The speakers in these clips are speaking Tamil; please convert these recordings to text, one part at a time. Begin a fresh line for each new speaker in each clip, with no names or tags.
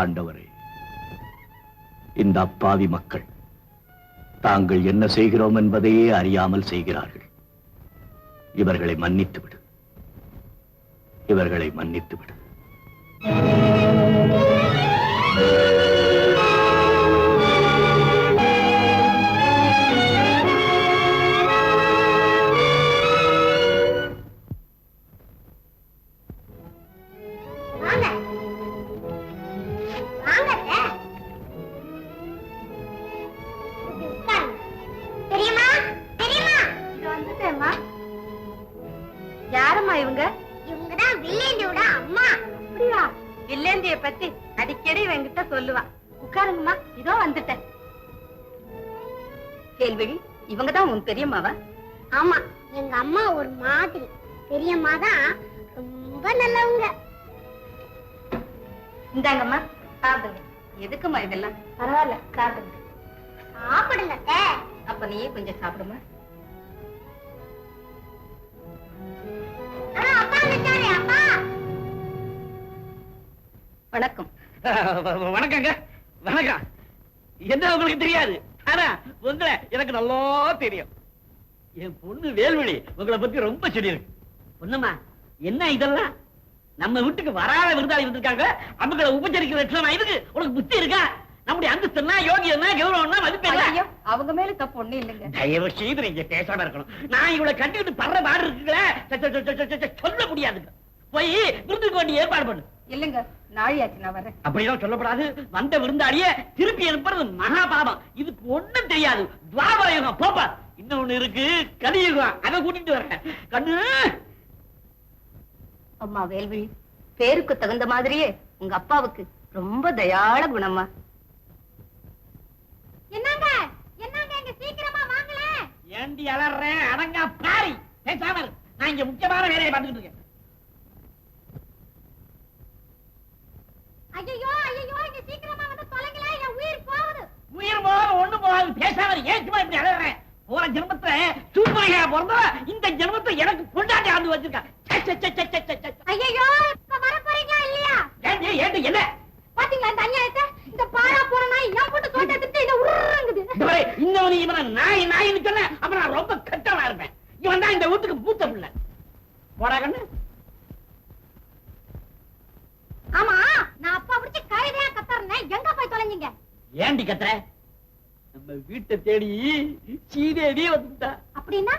ஆண்டவரே, இந்த அப்பாவி மக்கள் தாங்கள் என்ன செய்கிறோம் என்பதையே அறியாமல் செய்கிறார்கள். இவர்களை மன்னித்து விடு, இவர்களை மன்னித்து விடு.
யாரம்மா இவங்க? இவங்கதான் வில்லேந்தியோட அம்மா. அப்படியா? வில்லேந்திய பத்தி அடிக்கடி என்கிட்ட சொல்லுவா. உட்காருங்கம்மா, இதோ வந்துட்டேன். கேள்விழி, இவங்கதான் உன் பெரியம்மாவா? ஆமா, எங்க அம்மா ஒரு மாதிரி. பெரியம்மா தான் ரொம்ப நல்லவங்க. இந்தாங்கம்மா, சாப்பிடுங்க. எதுக்குமா இதெல்லாம்? பரவாயில்ல, சாப்பிடுங்க. சாப்பிடுங்க. அப்ப நீயே கொஞ்சம் சாப்பிடுமா. வணக்கம்.
வணக்கங்க. வணக்கம். என்ன உங்களுக்கு தெரியாது, ஆனா உங்களை எனக்கு நல்லா தெரியும். என் பொண்ணு வேல்விழி உங்களை பத்தி ரொம்ப சொல்லியிருக்கு. பொண்ணுமா, என்ன இதெல்லாம்? நம்ம வீட்டுக்கு வராத விருந்தாளி வந்திருக்காங்க, அவங்களை உபச்சரிக்கிற லட்சணம் இதுக்கு உனக்கு புத்தி இருக்கா? நம்முடைய அந்தஸ்துனா யோகியம்னா கௌரவம்னா மதிப்பேன்.
அவங்க மேல தப்பு ஒண்ணு இல்லைங்க.
தயவு செய்து நீங்க பேசாம இருக்கணும். நான் இவளை கட்டிக்கிட்டு படுற பாடு இருக்குல்ல, சொல்ல முடியாதுங்க. போய் விருந்துக்கு வேண்டிய ஏற்பாடு பண்ணு.
இல்லங்க, நாழியாச்சு, நான் வரேன்.
அப்படிதான் சொல்லப்படாது. வந்த விருந்தாளிய திருப்பி அனுப்புறது மகாபாபம். இதுக்கு ஒண்ணும் தெரியாது. துவாபர யுகம் போப்பா. இன்னொன்னு இருக்கு, கலியுகம். அதை கூட்டிட்டு வரேன். கண்ணு.
அம்மா வேல்விழி, பேருக்கு தகுந்த மாதிரியே உங்க அப்பாவுக்கு ரொம்ப தயாள குணமா. என்னங்க என்னங்க, இங்க சீக்கிரமா வாங்கல.
ஏண்டி அலறேன்? அடங்கா பாரி, பேசாம இரு. நான் இங்க முக்கியமான வேலையை பார்த்துக்கிட்டு இருக்கேன்.
ஐயோ ஐயோ, இங்க சீக்கிரமா வந்து தொலைங்களே, என் உயிர் போகுது.
உயிர் போக ஒண்ணு போகாது. பேசாம ஏன் சும்மா இப்படி அலறேன்? போற ஜென்மத்துல சூப்பரையா பிறந்தா இந்த ஜென்மத்தை எனக்கு கொண்டாடி ஆண்டு வச்சிருக்கா.
ஐயோ, இப்ப வர போறீங்களா இல்லையா?
ஏண்டி ஏண்டி என்ன
பாத்தீங்களா இந்த அநியாயத்தை? இந்த பாரா போற நாய் என் போட்டு தோட்டத்துக்கு இத உருங்குது.
இன்னவனு இவன நாய் நாயின்னு சொன்ன அப்ப நான் ரொம்ப கட்டவனா இருப்பேன். இவன் தான் இந்த வீட்டுக்கு பூத்த பிள்ளை. போடா கண்ணு.
ஆமா, நான் அப்பா பிடிச்சு கைதையா கத்தறேன், எங்க போய் தொலைஞ்சீங்க?
ஏண்டி கத்துற? நம்ம வீட்டை தேடி சீதேவி வந்துட்டா.
அப்படின்னா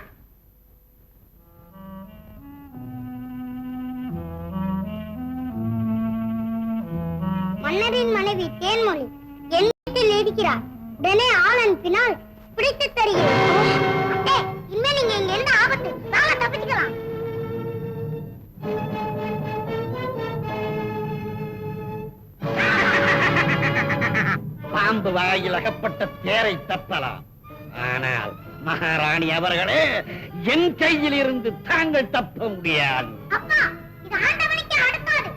மன்னரின் மனைவி தேன்மொழி என் வீட்டில் இருக்கிறார். உடனே ஆள் அனுப்பினால் பிடித்து தருகிறேன். இனிமே நீங்க இங்க எந்த ஆபத்து நாங்க தப்பிச்சுக்கலாம்.
பாம்பு வாயில் அகப்பட்ட தேரை தப்பலாம், ஆனால் மகாராணி அவர்களே, என் கையில் இருந்து தாங்கள் தப்ப முடியாது.
அப்பா, இது ஆண்டவனுக்கு அடுக்காது.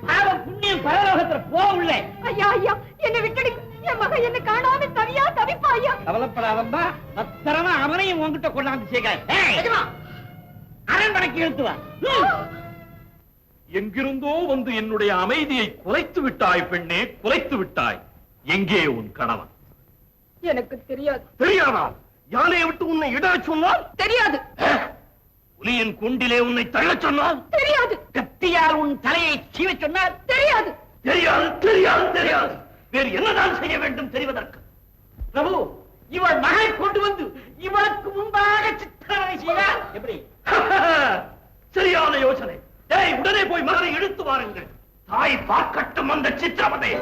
பாவம் புண்ணியம் பரலோகத்துல போகல.
ஐயா ஐயா, என்ன விட்டுடுங்க. என் மகன் என்ன காணாம தவியா தவிப்பா. ஐயா,
கவலைப்படாதம்மா, பத்திரமா அவனையும் உங்ககிட்ட கொண்டாந்து சேர்க்க. அரண்மனைக்கு இழுத்து வா.
எங்கிருந்தோ வந்து என்னுடைய அமைதியை குலைத்து விட்டாய் பெண்ணே, குலைத்து விட்டாய். எங்கே உன் கணவன்?
எனக்கு தெரியாது.
தெரியாதா? யானையை விட்டு உன்னை இட சொன்னால்
தெரியாது.
புலியின் குண்டிலே உன்னை தள்ளச் சொன்னால்
தெரியாது.
கத்தியால் உன் தலையை சீவ சொன்னால்
தெரியாது.
தெரியாது, தெரியாது, தெரியாது. வேறு என்னதான் செய்ய வேண்டும் தெரிவதற்கு?
பிரபு, இவள் மகை கொண்டு வந்து இவளுக்கு முன்பாக சித்திரவதை செய்தால் எப்படி?
சரியான யோசனை. ஏய், உடனே போய் மகனை இழுத்து வாருங்கள். தாய் பார்க்கட்டும் அந்த சித்திரவதை.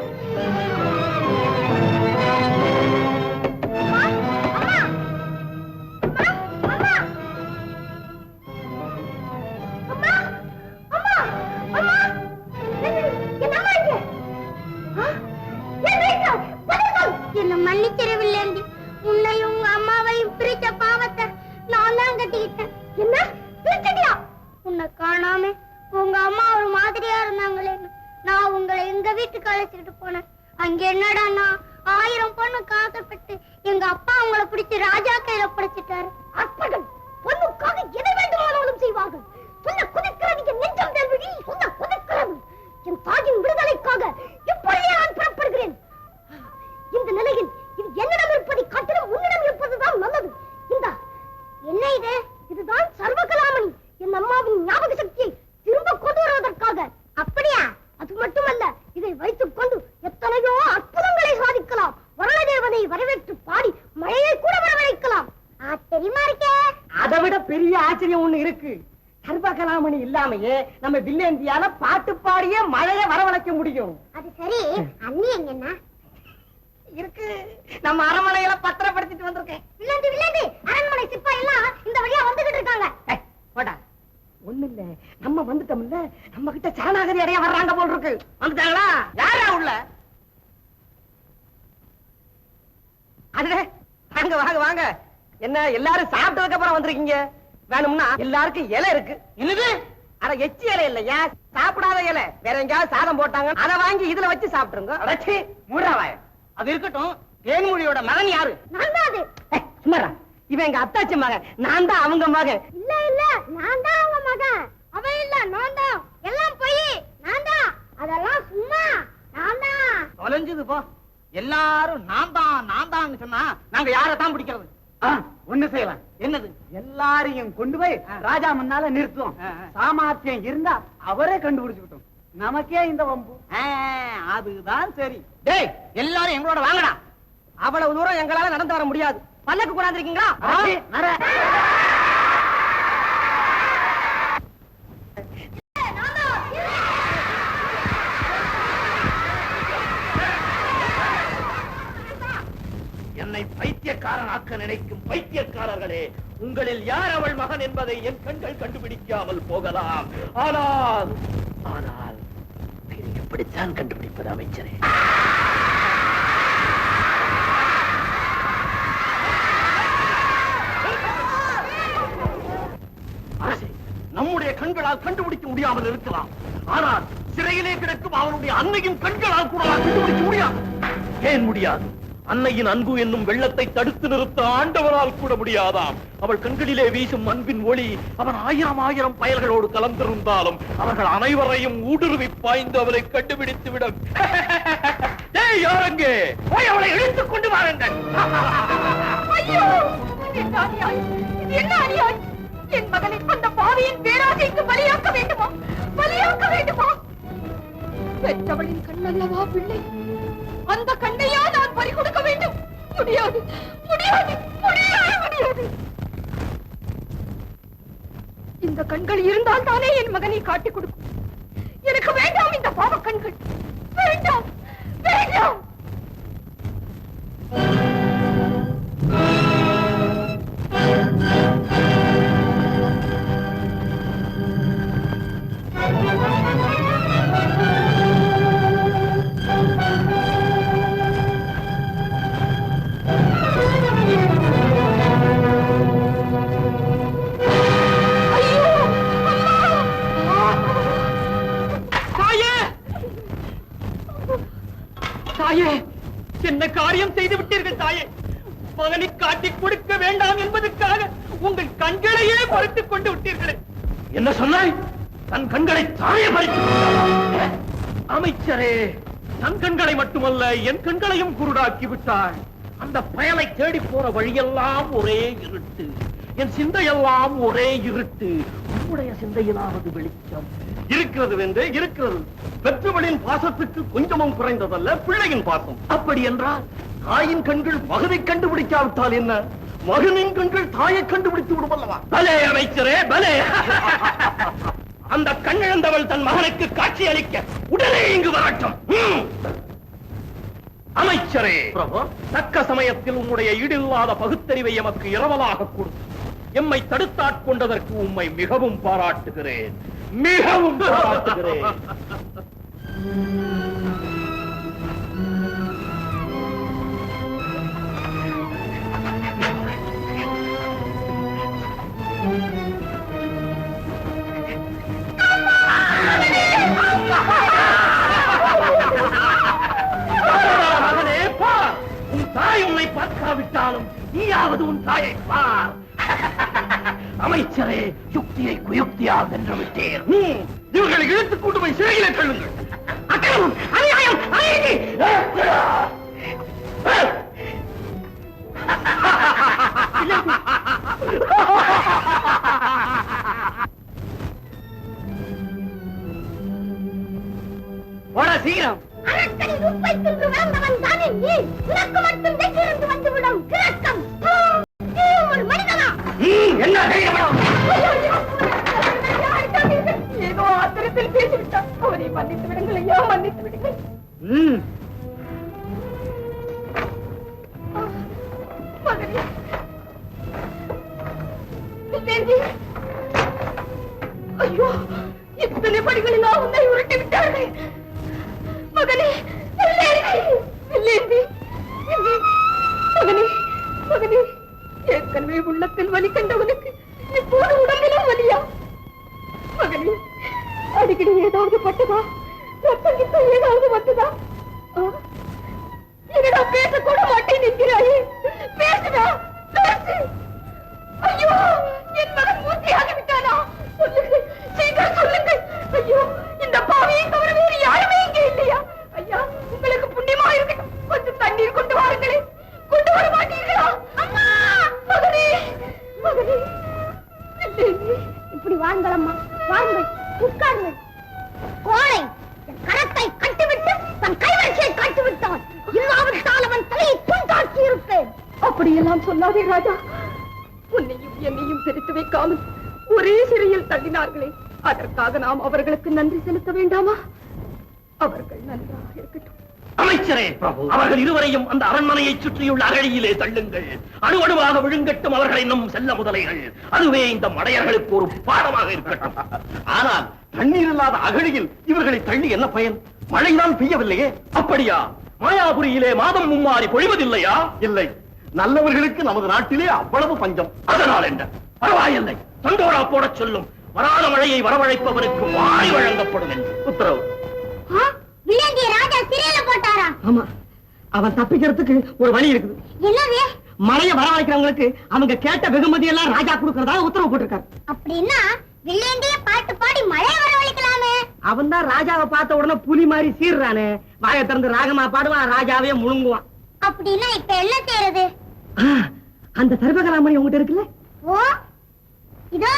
என்ன மன்னிச்சிடவில்லை. உன்னையும் உங்க அம்மாவையும் பிரிச்ச பாவத்தை நான் தான் கட்டிக்கிட்டேன். என்ன பிரிச்சிட்டியா? உன்னை காணாம உங்க அம்மா ஒரு மாதிரியா இருந்தாங்களே, நான் உங்களை எங்க வீட்டுக்கு அழைச்சிட்டு போனேன். அங்க என்னடா 1000 பொண்ணு காக்கப்பட்டு எங்க அப்பா உங்களை பிடிச்சு ராஜா கையில படைச்சிட்டாரு. அற்பர்கள் பொண்ணுக்காக எதை வேண்டுமானாலும் செய்வார்கள். சொன்ன குதிக்கிறது நெஞ்சம் வேல்விழி, சொன்ன குதிக்கிறது என் தாயின் விடுதலைக்காக
இருக்கு. சர்வகலாமணி இல்லாமையே நம்ம வில்லேந்தியால பாட்டு பாடியே மழைய வரவழைக்க முடியும்.
அது சரி, அண்ணி எங்கன்னா
இருக்கு. நம்ம அரண்மனையில பத்திரப்படுத்திட்டு வந்திருக்கேன்.
வில்லந்தி வில்லந்தி அரண்மனை சிப்பாய் எல்லாம் இந்த வழியா வந்துகிட்டு இருக்காங்க.
போடா. ஒண்ணு இல்ல, நம்ம வந்துட்டோம்ல, நம்ம கிட்ட சரணாகதி அடைய வர்றாங்க போல் இருக்கு. வந்துட்டாங்களா? யாரா உள்ள? அதுல வாங்க வாங்க வாங்க. என்ன எல்லாரும் சாப்பிட்டதுக்கு அப்புறம் வந்திருக்கீங்க? வேணும்னா எல்லாருக்கும் இலை இருக்கு. என்னது? அட எச்சி இலை இல்லையா, சாப்பிடாத இலை. வேற எங்கயாவது சாதம் போட்டாங்க, அதை வாங்கி இதுல வச்சு சாப்பிட்டுருங்க. அடச்சி மூடாவாய். அது இருக்கட்டும். தேன்மொழியோட மகன் யாரு?
நான் தான் அது.
சும்மாரா, இவன் எங்க அத்தாச்சி மகன், நான் தான் அவங்க மகன்.
இல்ல இல்ல, நான் தான் அவங்க மகன். அவன் இல்ல, நான் தான். எல்லாம் போய் நான் தான். அதெல்லாம் சும்மா, நான் தான்.
தொலைஞ்சது போ. எல்லாரும் நான் தான் சொன்னா நாங்க யாரத்தான் பிடிக்கிறது? ஒண்ணு செய்யலாம். என்னது? எல்லாரையும் கொண்டு போய் ராஜா முன்னால நிறுத்துவோம். சாமர்த்தியம் இருந்தா அவரே கண்டுபிடிச்சுக்கிட்டோம். நமக்கே இந்த வம்பு. அதுதான் சரி. டேய், எல்லாரும் எங்களோட வாங்கடா. அவ்வளவு தூரம் எங்களால நடந்து வர முடியாது. பல்லக்கு கொண்டாந்துருக்கீங்களா?
என்னை பைத்தியக்காரனாக்க நினைக்கும் பைத்தியக்காரர்களே, உங்களில் யார் அவள் மகன் என்பதை என் கண்கள் கண்டுபிடிக்காமல் போகலாம். ஆனால் எப்படித்தான் கண்டுபிடிப்பது அமைச்சரே? நம்முடைய கண்களால் கண்டுபிடிக்க முடியாமல் இருக்கலாம், ஆனால் சிறையிலே கிடக்கும் அவனுடைய அன்னையின் கண்களால் கூட கண்டுபிடிக்க முடியாது. ஏன் முடியாது? அன்னையின் அன்பு என்னும் வெள்ளத்தை தடுத்து நிறுத்த ஆண்டவரால் கூட முடியாதாம். அவள் கண்களிலே வீசும் அன்பின் ஒளி அவன் ஆயிரம் பயல்களோடு கலந்திருந்தாலும் அவர்கள் அனைவரையும் ஊடுருவி பாய்ந்து அவளை கண்டுபிடித்து விடும். யாரங்கே போய் அவளை இழுத்துக் கொண்டு வாருங்கள்.
என்ன அநியாயம்! என் மகனை அந்த பாவியின் பேராசைக்கு பலியாக்க வேண்டுமா? பலியாக்க வேண்டுமா? பெற்றவளின் கண்ணல்லவா பிள்ளை, அந்த கண்ணையா நான் பறி கொடுக்க வேண்டும்? முடியாது, முடியாது, முடியாது, முடியாது. இந்த கண்கள் இருந்தால் தானே என் மகனை காட்டிக் கொடுக்கும். எனக்கு வேண்டாம் இந்த பாவ கண்கள். வேண்டாம், வேண்டாம்.
தாயே, என்ன காரியம் செய்து விட்டீர்கள் தாயே! மகனை காட்டிக் கொடுக்க வேண்டாம் என்பதற்காக உங்கள் கண்களையே பறித்துக் கொண்டு விட்டீர்களே. என்ன சொன்னாய்? தன் கண்களை தாயே பறித்து அமைச்சரே, தன் கண்களை மட்டுமல்ல என் கண்களையும் குருடாக்கி விட்டாள். அந்த பயலை தேடி போற வழியெல்லாம் ஒரே இருட்டு, என் சிந்தையெல்லாம் ஒரே இருட்டு. உன்னுடைய சிந்தையிலாவது வெளிச்சம் இருக்கிறது என்று இருக்கிறது. பெற்றவளின் பாசத்துக்கு கொஞ்சமும் குறைந்ததல்ல பிள்ளையின் பாசம். அப்படி என்றால் தாயின் கண்கள் மகனை கண்டுபிடிக்காவிட்டால் என்ன? மகனின் கண்கள் தாயை கண்டுபிடித்து விடும் அல்லவா? பலே அமைச்சரே, பலே! அந்த கண்ணிழந்தவள் தன் மகனுக்கு காட்சி அளிக்க உடனே இங்கு வரட்டும். அமைச்சரே, தக்க சமயத்தில் உம்முடைய ஈடில்லாத பகுத்தறிவை எமக்கு இரவலாக கொடுத்து எம்மை தடுத்தாட்கொண்டதற்கு உம்மை மிகவும் பாராட்டுகிறேன், மிகவும் பாராட்டுகிறேன். மகனே பார், உன் தாய் உன்னை பார்க்காவிட்டாலும் நீயாவது உன் தாயை பார். அமைச்சரே, யுக்தியை குயுக்தியாக வென்று விட்டேன். இவர்களை இழுத்துக் கொண்டு போய் சிறையிலே தள்ளுங்கள். அக்கிரமம், அநியாயம், அநீதி! போடா சீக்கிரம்.
அரக்கனை உப்பை தின்று வளர்ந்தவன் தானே நீ. உனக்கு மட்டும் வெற்றிருந்து வந்துவிடும் கிரக்கம். நீ ஒரு மனிதனா?
என்ன தைரியம்?
உள்ளத்தில் பேசிவிட்டார். அவரை மன்னித்து விடுங்கள் ஐயா, மன்னித்து விடுங்கள். மகனே, ஐயோ, இத்தனை படிகளில் உன்னை உருட்டி விட்டார்கள். மகனே, மகனே, மகனே, ஏற்கனவே உள்ளத்தில் வலி கண்டவனுக்கு இப்போது உடம்பிலும் வலியா? மகனே, அடிக்கடி ஏதாவது பட்டதா? ரத்தங்கிட்ட ஏதாவது வந்ததா? என்னடா பேசக்கூட மாட்டேன் என்கிறாயே, பேசுடா, பேசு. ஐயோ, என் மகன் மூர்த்தியாகி விட்டானா? சொல்லுங்கள், சீக்கிரம் சொல்லுங்கள். ஐயோ, இந்த பாவியை தவிர வேறு யாருமே இங்கே இல்லையா? ஐயா, உங்களுக்கு புண்ணியமா இருக்கட்டும், கொஞ்சம் தண்ணீர் கொண்டு வாருங்களே. கொண்டு வர மாட்டீர்களா? அம்மா, மகனே, மகனே, இப்படி வாருங்கள் அம்மா, வாருங்கள், உட்காருங்கள். கோழை கரத்தை கட்டிவிட்டு தன் கைவரிசையை காட்டிவிட்டான். இல்லாவிட்டால் அவன் தலையை துண்டாக்கி இருப்பேன். அப்படியெல்லாம் சொல்லாதே ராஜா. உன்னையும் என்னையும் பிரித்து வைக்காமல் ஒரே சிறையில் தள்ளினார்களே, அதற்காக நாம் அவர்களுக்கு நன்றி செலுத்த வேண்டாமா? அவர்கள் நன்றாக இருக்கட்டும்.
அமைச்சரே பிரபு, அவர்கள் இருவரையும் அந்த அரண்மனையை சுற்றியுள்ள அகழியிலே தள்ளுங்கள். அணுவணுவாக விழுங்கட்டும் அவர்களை நம் செல்ல முதலைகள். அதுவே இந்த மடையர்களுக்கு ஒரு பாடமாக இருக்கட்டும்.
ஆனால் தண்ணீர் இல்லாத அகழியில் இவர்களை தள்ளி என்ன பயன்? மழைதான் பெய்யவில்லையே.
அப்படியா? மாயாபுரியிலே மாதம் மும்மாறி பொழிவதில்லையா?
இல்லை, நல்லவர்களுக்கு நமது நாட்டிலே அவ்வளவு பஞ்சம்.
அதனால் என்ன? பரவாயில்லை, தண்டோரா போடச் சொல்லும். வராத மழையை வரவழைப்பவருக்கு வாரி வழங்கப்படும் என்று உத்தரவு.
ராஜா சிறையில போட்டாரா?
ஆமா, அவன் தப்பிக்கிறதுக்கு ஒரு வழி இருக்குது.
என்னது?
மழையை வரவழைக்கிறவங்களுக்கு அவங்க கேட்ட வெகுமதி எல்லாம் ராஜா கொடுக்கறதா உத்தரவு போட்டிருக்காரு.
அப்படின்னா வில்லேண்டிய பாட்டு பாடி மழை வரவழைக்கலாமே.
அவன் தான் ராஜாவை பார்த்த உடனே புலி மாதிரி சீர்றானே, வாயை திறந்து ராகமா பாடுவான், ராஜாவே முழுங்குவான்.
அப்படின்னா இப்ப என்ன செய்யறது?
அந்த சர்வகலாமணி உங்ககிட்ட இருக்குல்ல?
ஓ, இதோ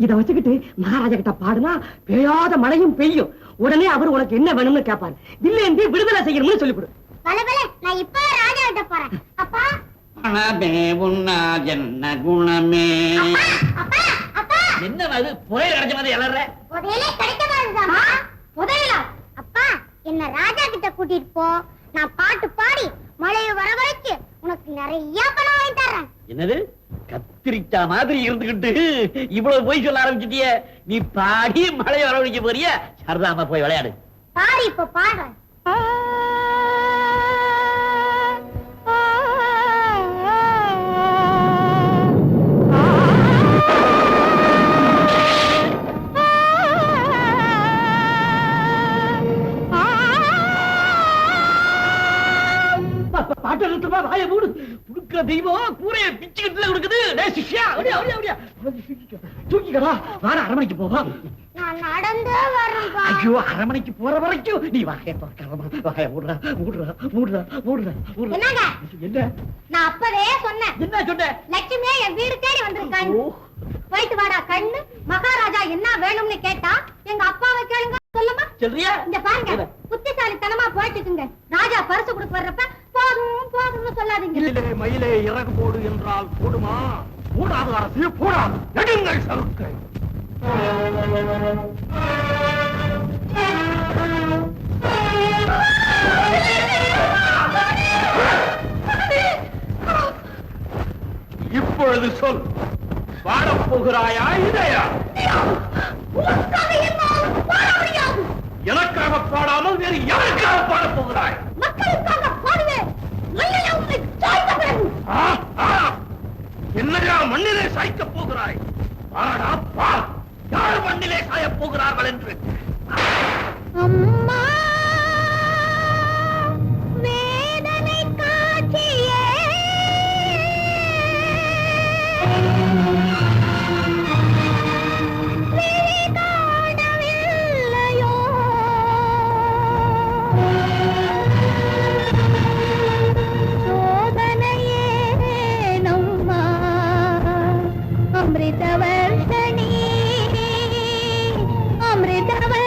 இத வச்சுக்கிட்டு மகாராஜா கிட்ட பாடுனா பெய்யாத மழையும் பெய்யும். உடனே அவர் உனக்கு என்ன வேணும்னு கேட்பாரு. வில்லேந்தி விடுதலை செய்யணும்னு சொல்லிவிடு.
பலபல, நான் இப்ப ராஜா கிட்ட போறேன். அப்பா,
பணமே உன்னா என்ன குணமே.
அப்பா, அப்பா,
என்ன அது புயல் கிடைச்ச மாதிரி எழற?
புதையலே கிடைக்க மாதிரிதாமா? புதையலா? அப்பா, என்ன ராஜா கிட்ட கூட்டிட்டு போ. நான் பாட்டு பாடி மழையை வரவழைச்சு உனக்கு நிறைய பணம் வாங்கி தரேன்.
என்னது கத்திரிக்கா மாதிரி இருந்துகிட்டு இவ்வளவு போய் சொல்ல ஆரம்பிச்சிட்டிய? நீ பாடி மழை வரவழைக்க போறிய? சரதாமா போய் விளையாடு.
பாரு, இப்ப பாடுறேன்.
பாட்டு நிறுத்துமா, வாயை மூடு. புடுக்கிற தெய்வம் கூரையை பிச்சுக்கிட்டு கொடுக்குது. டேய் சிஷ்யா, அப்படியா அப்படியா அப்படியா தூக்கிக்கடா. வார அரமனைக்கு போவோம்.
நான் நடந்தே வரேன்பா.
ஐயோ, அரமனைக்கு போற வரைக்கும் நீ வாயை பார்க்கறமா? வாயை மூடுறா மூடுறா மூடுறா மூடுறா மூடுறா.
என்னங்க?
என்ன?
நான் அப்பவே சொன்னேன்.
என்ன சொன்ன?
லட்சுமியே என் வீடு தேடி வந்திருக்காங்க. போயிட்டு வாடா கண்ணு. மகாராஜா என்ன வேணும்னு கேட்டா எங்க அப்பாவை கேளுங்க சொல்லுமா?
சொல்றியா?
இந்த பாருங்க, புத்திசாலித்தனமா போயிட்டுக்குங்க. ராஜா பரிசு கொடுக்க வர்றப்ப போதும் போதும்னு சொல்லாதீங்க.
இல்லே மயிலே இறகு போடு என்றால் போடுமா? கூடாது அரசு, கூடாது. நெடுங்கள் சருக்கள். இப்பொழுது சொல், பாடப் போகிறாயா இல்லையா? எனக்காக பாடாமல் வேறு யாருக்காக பாடப் போகிறாய்?
மக்களுக்காக பாடுவேன்.
என்னையா மண்ணிலே சாய்க்கப் போகிறாய்? பாடா பா, யார் மண்ணிலே சாயப் போகிறார்கள் என்று.
அம்மா வேதனை காட்சியே காணவில்லையோ, சோதனையே நம்மா அமிர்தவர்ஷிணி அமிர்தவர்ஷிணி.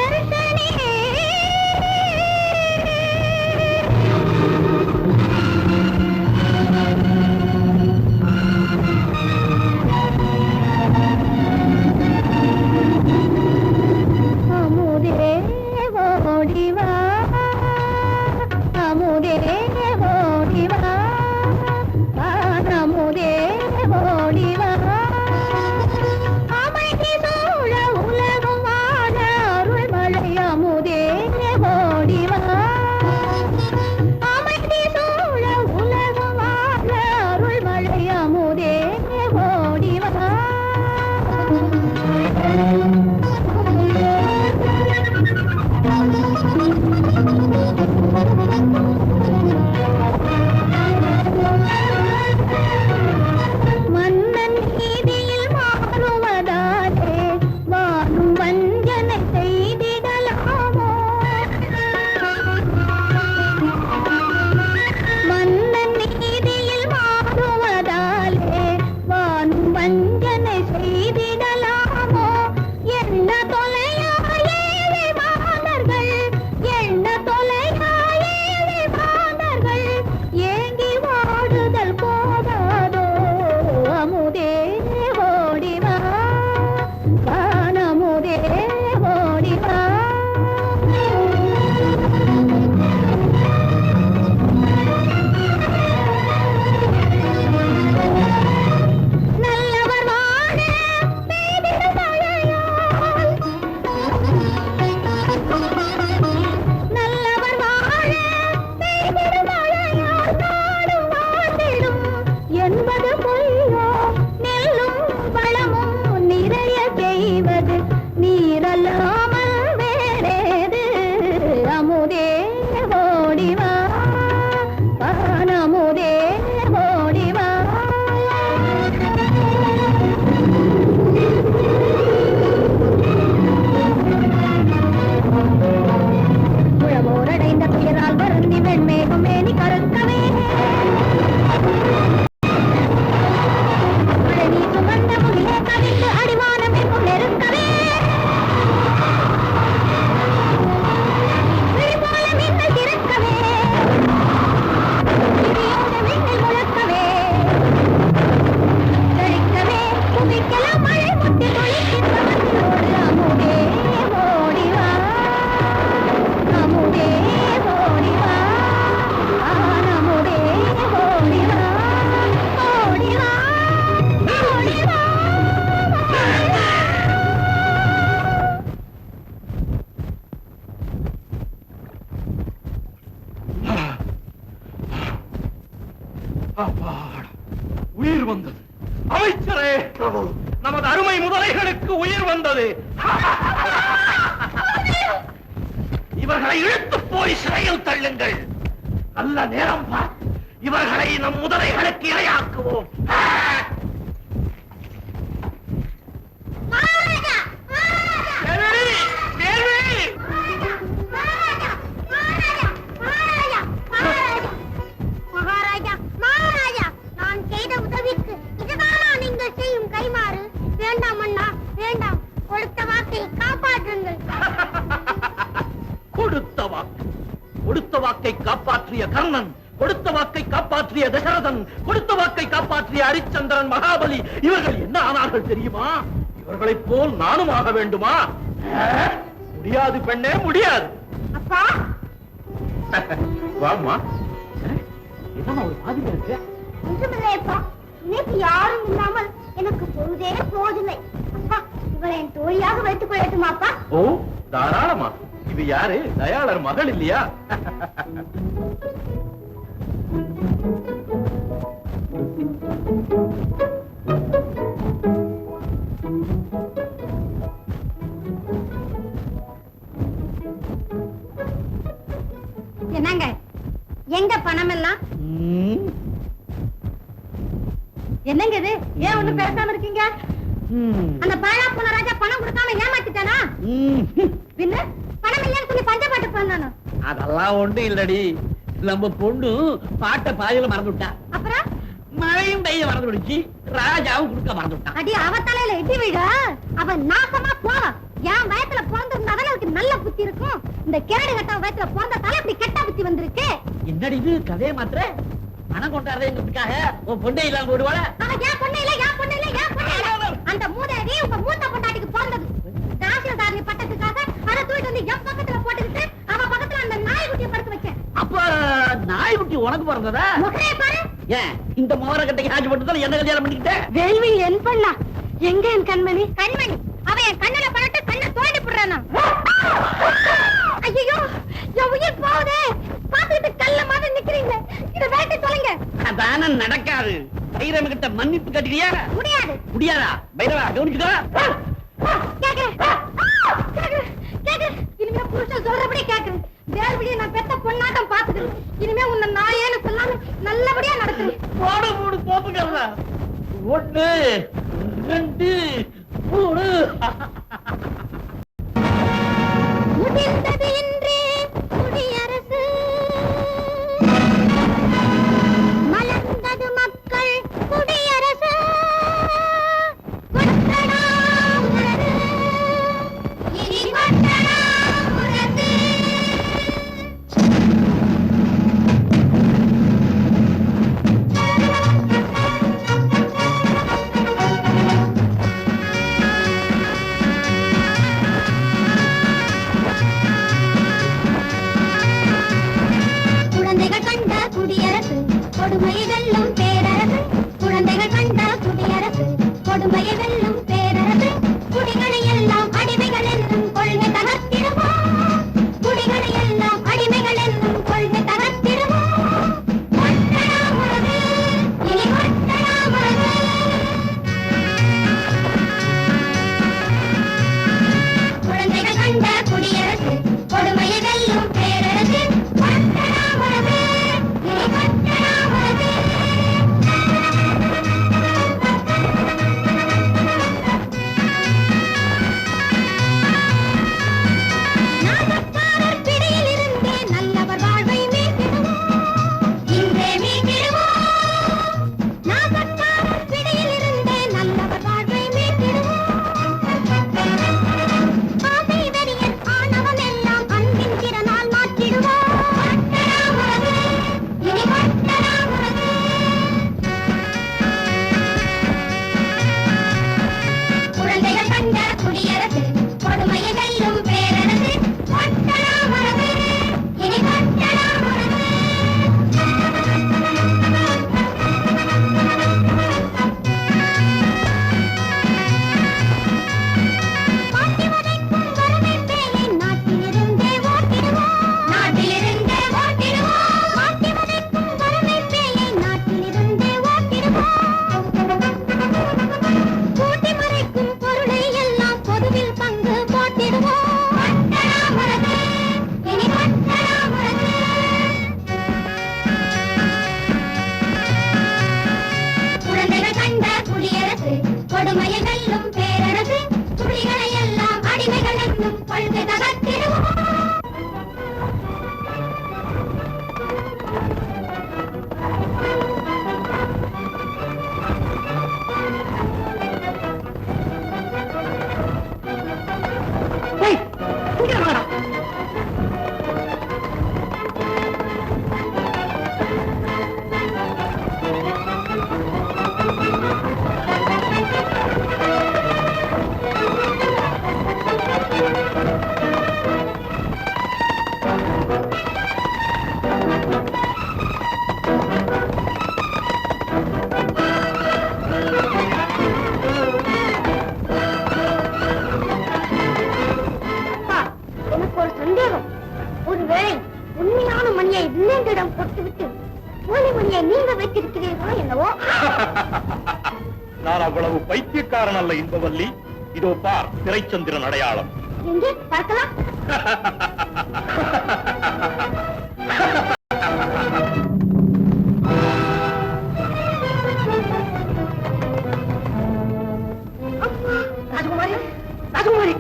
அப்பாடா, உயிர் வந்தது. அமைச்சரே, நமது அருமை முதலைகளுக்கு உயிர் வந்தது. இவர்களை இழுத்து போய் சிறையில் தள்ளுங்கள். நல்ல நேரம் பார்த்து இவர்களை நம் முதலைகளுக்கு இரையாக்குவோம். கொடுத்த வாக்கை காப்பாற்றிய கர்ணன், கொடுத்த வாக்கை காப்பாற்றிய தசரதன், கொடுத்த வாக்கை காப்பாற்றிய ஹரிச்சந்திரன், மகாபலி, இவர்கள் என்ன ஆனார்கள் தெரியுமா? இவர்களைப் போல் நானும் ஆக வேண்டுமா? முடியாது பெண்ணே, முடியாது.
அப்பா,
வாமா. என்னமா ஒரு மாதிரி இருக்கு?
ஒன்றுமில்லையப்பா, இன்னைக்கு யாரும் இல்லாமல் எனக்கு பொழுதே போதில்லை. அப்பா, இவளை என் தோழியாக வைத்துக் கொள்ளட்டுமாப்பா?
ஓ, தாராளமா. இது யாரு? தயாளர் மகள் இல்லையா?
என்னங்க, எங்க பணம் எல்லாம்? என்னங்க இது? ஏன் ஒண்ணும் பேசாம இருக்கீங்க? அந்த பாழா போன ராஜா பணம் கொடுக்காம ஏமாத்திட்டானா? பின்ன பணம் இல்லைன்னு கொஞ்சம் பஞ்சப்பாட்டு பண்ணானோ?
அதெல்லாம் ஒண்ணு இல்லடி, நம்ம பொண்ணு பாட்ட பாதையில மறந்துட்டா.
அப்புறம்
மழையும் பெய்ய மறந்து விடுச்சு, ராஜாவும் கொடுக்க மறந்துட்டான்.
அடி, அவ தலையில இடி விழ அவன் நாசமா போவா. என் வயத்துல பிறந்திருந்தாதான் அவருக்கு நல்ல புத்தி இருக்கும். இந்த கேடு கட்ட வயத்துல பிறந்த தலை இப்படி கெட்ட புத்தி வந்திருக்கு.
என்னடி இது கதையை மாத்திர? பணம் கொண்டாடுறதுக்காக உன் பொண்ணே இல்லாம போடுவாள?
அவன் என் பொண்ணு இல்ல, என் பொண்ணு இல்ல, என் பொண்ணு இல்ல. அந்த மூதேவி உங்க மூத்த பொண்டாட்டிக்கு பிறந்தது. தாசில்தாரணி பட்டத்துக்காக அதை தூக்கிட்டு வந்து என் பக்கத்துல போட்டுக்கிட்டு அவன் பக்கத்துல அந்த நாய்க்குட்டியை படுத்து வச்சேன்.
அப்ப நாய்க்குட்டி உனக்கு பிறந்ததா?
முகரைய பாரு.
ஏன் இந்த மோர கட்டைக்கு ஆட்சி போட்டுதான் என்ன கல்யாணம் பண்ணிக்கிட்டேன்?
வேள்வி என் பண்ணா? எங்க என் கண்மணி? கண்மணி அவன் என் கண்ணுல படட்டு கண்ணை தோண்டி போடுறானா? ஐயோ, என் உயிர் போகுதே. பாத்துக்கிட்டு கல்ல மாதிரி நிக்கிறீங்க. இதை வேட்டி தொலைங்க.
அதான நடக்காது. பைரவ கிட்ட மன்னிப்பு கட்டிக்கிறியா?
முடியாது.
முடியாதா? பைரவா கவனிச்சுக்கோ.
இனிமே புருஷன் சொல்றபடி கேக்குறேன். வேறுபடியே நான் பெத்த பொண்ணாட்டம் பாத்துக்கிறேன். இனிமே உன்னை நாயேன்னு சொல்லாம நல்லபடியா நடத்துறேன்.
போடு போடு போப்புக்கறா. 1 2 3
முடிந்தது இன்றே குடியரசு, மலர்ந்தது மக்கள் குடியரசு. கொட்டடா உனது, இனி கொட்டடா உனது. குழந்தைகள் கண்ட குடியரசு, கொடுமையை வெல்லும் பேரரசு. குழந்தைகள் கண்ட குடியரசு, கொடுமையை வெல்லும் பேரரசு. குடிகளை எல்லாம் அடிமைகள் என்னும் கொள்கை தகர்த்திடுவோம். குடிகளை எல்லாம் அடிமைகள் என்னும் கொள்கை தகர்த்திடுவோம். கொட்டடா உனது, இனி கொட்டடா உனது. குழந்தைகள் கண்ட குடியரசு, கொடுமையை வெல்லும் பேரரசு. கொட்டடா உனது, இனி கொட்டடா உனது.
சீக்கிரம் வாடா.
அப்பா, எனக்கு ஒரு சந்தேகம். ஒருவேளை உண்மையான மணியை வில்லேந்திடம் கொடுத்துவிட்டு போலி மணியை நீங்க வைத்திருக்கிறீர்களோ என்னவோ?
நான் அவ்வளவு பைத்தியக்காரன் அல்ல இன்பவல்லி. இதோ பார், திரைச்சந்திரன் அடையாளம்.
எங்கே பார்க்கலாம்?
ராஜகுமாரி, ராஜகுமாரி,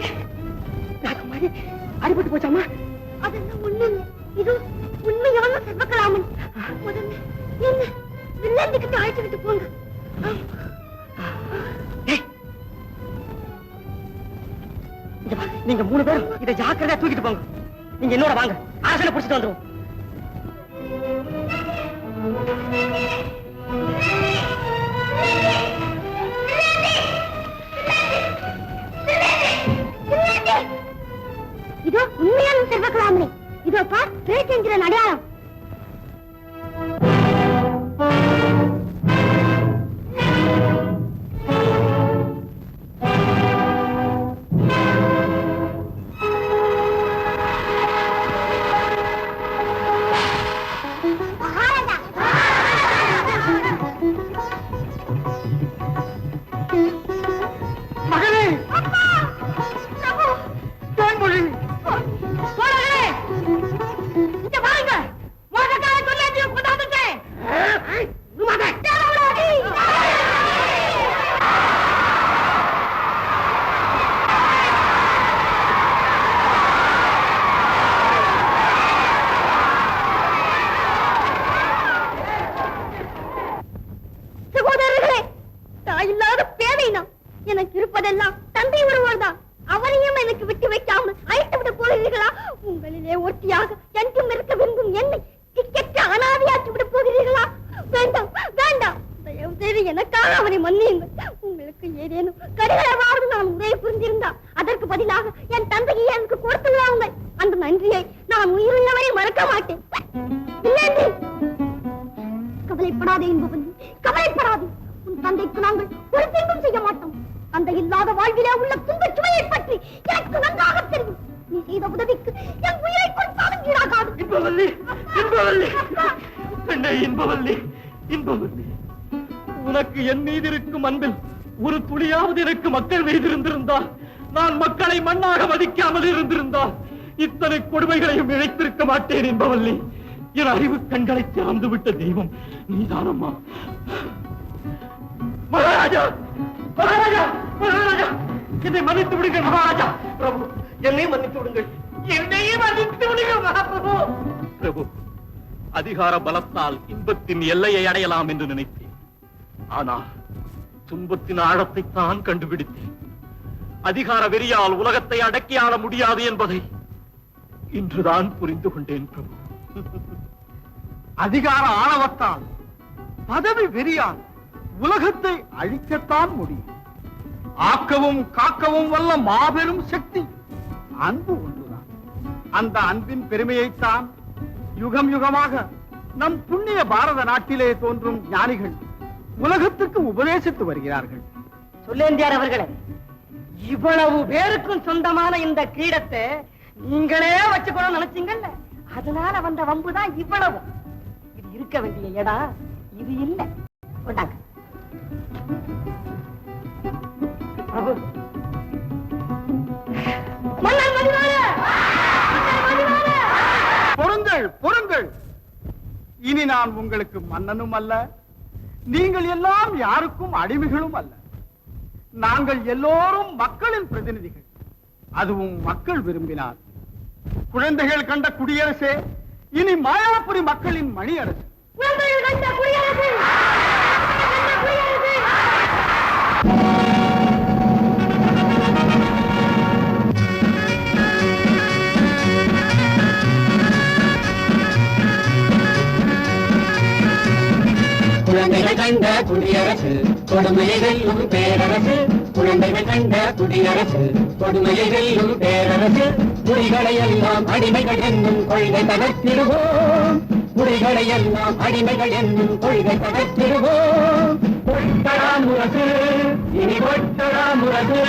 ராஜகுமாரி, அடிபட்டு போச்சாமா?
அதெல்லாம் ஒண்ணு இல்லை. இது உண்மையான செல்வக்கலாமன். முதல்ல என்ன வில்லேந்துக்கிட்ட அழைச்சுக்கிட்டு போங்க.
இங்க வா, நீங்க 3 பேரும் இதை ஜாக்கிரதையா தூக்கிட்டு போங்க. நீங்க என்னோட வாங்க, அரசனை புடிச்சிட்டு வந்துருவோம்.
இதோ உண்மையான செல்வக்கலாமனை. இதோ பார், என்கிற அடையாளம்.
மகளே, தேன்மொழி,
இங்க வாங்க. மோசக்கார கொள்ளையடியை கொண்டாந்துட்டேன். சகோதரர்களே, தாயில்லாத பேதை நான். எனக்கு இருப்பதெல்லாம் தந்தை ஒருவர் தான். அவரையும் எனக்கு விட்டு வைக்காமல் அழைத்து விட போகிறீர்களா? உங்களிலே ஒட்டியாக என்றும் இருக்க விரும்பும் என்னை திக்கற்ற அனாதையாக்கி விட போகிறீர்களா? வேண்டாம், வேண்டாம். தயவு செய்து எனக்காக அவனை மன்னியுங்கள். உங்களுக்கு ஏதேனும் கடிகளவாவது நான் உரையை புரிந்திருந்தா அதற்கு பதிலாக என் தந்தையை எனக்கு கொடுத்து விடாங்கள். அந்த நன்றியை நான் உயிருள்ளவரை மறக்க மாட்டேன். இல்லையே? கவலைப்படாதே என்பவன், கவலைப்படாதே. உன் தந்தைக்கு நாங்கள் ஒரு தீங்கும் செய்ய மாட்டோம். தந்தை இல்லாத வாழ்விலே உள்ள துன்பச் சுமையை பற்றி எனக்கு நன்றாக தெரியும். நீ செய்த உதவிக்கு என் உயிரை கொடுத்தாலும் ஈடாகாது.
இன்பவல்லி, இன்பவல்லி, பெண்ணே இன்பவல்லி, இன்பவல்லி, உனக்கு என் மீது இருக்கும் அன்பில் ஒரு துளியாவது எனக்கு மக்கள் மீது இருந்திருந்தால், நான் மக்களை மண்ணாக மதிக்காமல் இருந்திருந்தால் இத்தனை கொடுமைகளையும் இழைத்திருக்க மாட்டேன். இன்பவல்லி, என் அறிவு கண்களை திறந்து விட்ட தெய்வம் நீதானம்மா. மகாராஜா, மகாராஜா, மகாராஜா, என்னை மன்னித்து விடுங்கள் மகாராஜா. பிரபு, என்னை மன்னித்து விடுங்கள், என்னையே மன்னித்து விடுங்கள் மகாபிரபு. பிரபு, அதிகார பலத்தால் இன்பத்தின் எல்லையை அடையலாம் என்று நினைத்தேன். ஆனால் துன்பத்தின் ஆழத்தை தான் கண்டுபிடித்தேன். அதிகார வெறியால் உலகத்தை அடக்கி ஆள முடியாது என்பதை இன்றுதான் புரிந்து கொண்டேன் பிரபு.
அதிகார ஆணவத்தால், பதவி வெறியால் உலகத்தை அழிக்கத்தான் முடியும். ஆக்கவும் காக்கவும் வல்ல மாபெரும் சக்தி அன்பு ஒன்றுதான். அந்த அன்பின் பெருமையைத்தான் யுகம் யுகமாக நம் புண்ணிய பாரத நாட்டிலே தோன்றும் ஞானிகள் உலகத்துக்கு உபதேசித்து வருகிறார்கள்.
சொல்லேந்தியார் அவர்களே, இவ்வளவு பேருக்கும் சொந்தமான இந்த கிரீடத்தை நீங்களே வச்சுக்கணும் நினைச்சீங்கல்ல, அதனால வந்த வம்புதான் இவ்வளவு. இது இருக்க வேண்டிய இடம் இது இல்ல. கொண்டாங்க பிரபு. மன்னன் மதிவாண! மன்னன் மதிவாண!
பொறுங்கள், பொறுங்கள். இனி நான் உங்களுக்கு மன்னனும் அல்ல, நீங்கள் எல்லாம் யாருக்கும் அடிமைகளும் அல்ல. நாங்கள் எல்லோரும் மக்களின் பிரதிநிதிகள். அதுவும் மக்கள் விரும்பினார். குழந்தைகள் கண்ட குடியரசே இனி மாயாபுரி மக்களின் மணி அரசு.
குழந்தைகள் கண்ட குடியரசு! கண்ட குடியரசு!
கண்ட குடியரசு கொடுமையை வெல்லும் பேரரசு குழந்தைகள் கண்ட குடியரசு கொடுமையை வெல்லும் பேரரசு குடிகளை எல்லாம் அடிமைகள் என்னும் கொள்கை தகர்த்திடுவோம் குடிகளை எல்லாம் அடிமைகள் என்னும் கொள்கை தகர்த்திடுவோம் முரசு இனி முரசு